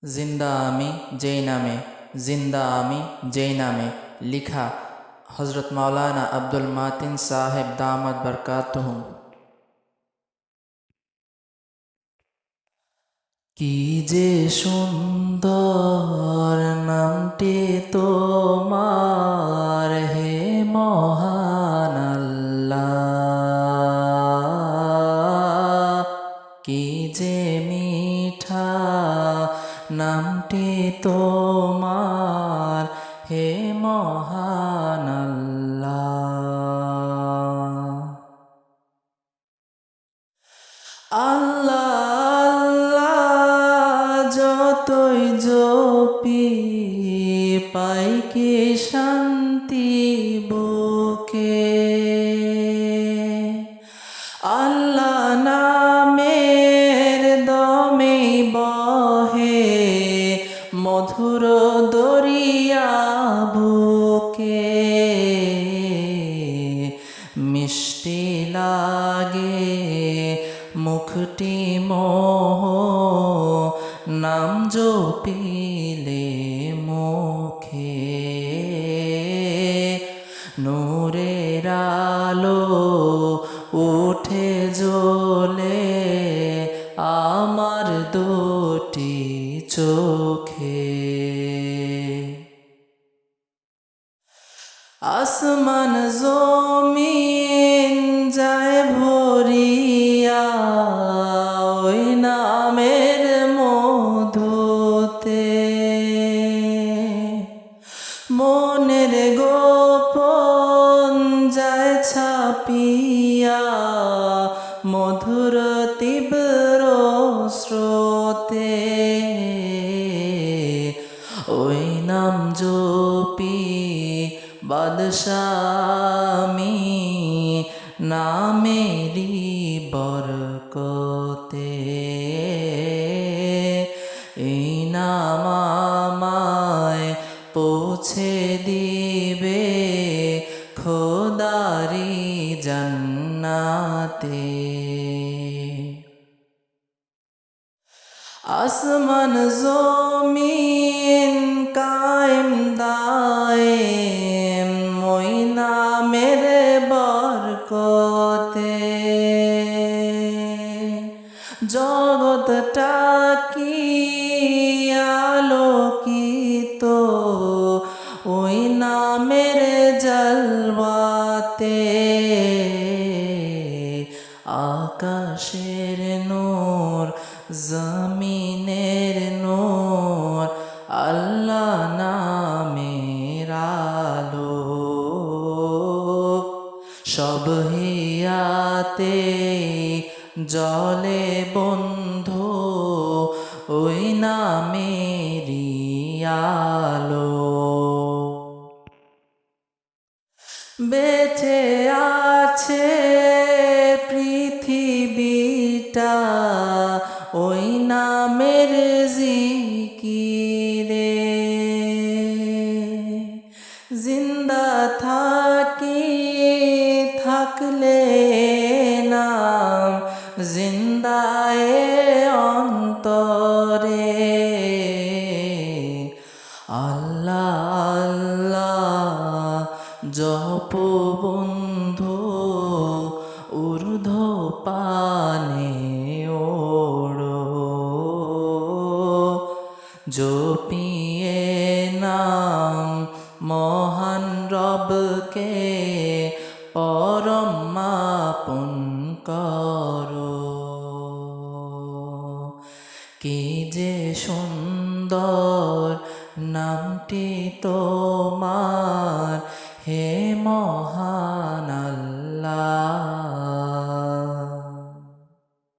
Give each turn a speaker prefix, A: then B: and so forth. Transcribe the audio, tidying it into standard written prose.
A: জিন্দা আমি যেই নামে, জিন্দা আমি যেই নামে। লিখা হজরত মাওলানা আব্দুল মাতিন সাহেব দামাত বরকাতুহুম। কি যে সুন্দর নামটি তোমার, হে মহান আল্লাহ। কি যে মিঠা নামটি তোমার, হে মহান আল্লাহ। আল্লাহ যতই জপি, পাই কি শান্তি বুকে। আল্লাহ নামের দমে বহে মধুর দরিয়া বুকে। মিষ্টি লাগে মুখটি মোহ, নাম জপিলে মুখে। নূরের আলো উঠে জ্বলে আমার দুটি চোখে। আসমান জমিন যায় ভরিয়া ওই নামের মধুতে। মনের গোপন যায় ছাপিয়া মধুর তীব্র স্রোতে। ওই নাম জপি বাদশামি নামেরি বরকতে। এই নাম আমায় পৌঁছে দিবে খোদারি জান্নাতে। আসমান জমিন কায়েম দায়েম ওই নামের বরকতে। জগৎটা কি আলোকিত ওই নামের জলওয়াতে। আকাশের নূর জমিনের নূর, আল্লাহ নামের আলো। সব হিয়াতে জলে বন্ধু ওই নামেরি আলো। বেঁচে আছে পৃথিবীটা ওই নামের জিকিরে। জিন্দা থাকলে নাম জিন্দায়ে অন্তরে। আল্লাহ আল্লাহ জপ বন্ধু ঊর্ধ্ব পানে ওড়ো। জপিয়ে নাম মহান রবকে পরম আপন করো। কি যে সুন্দর নামটি তোমার,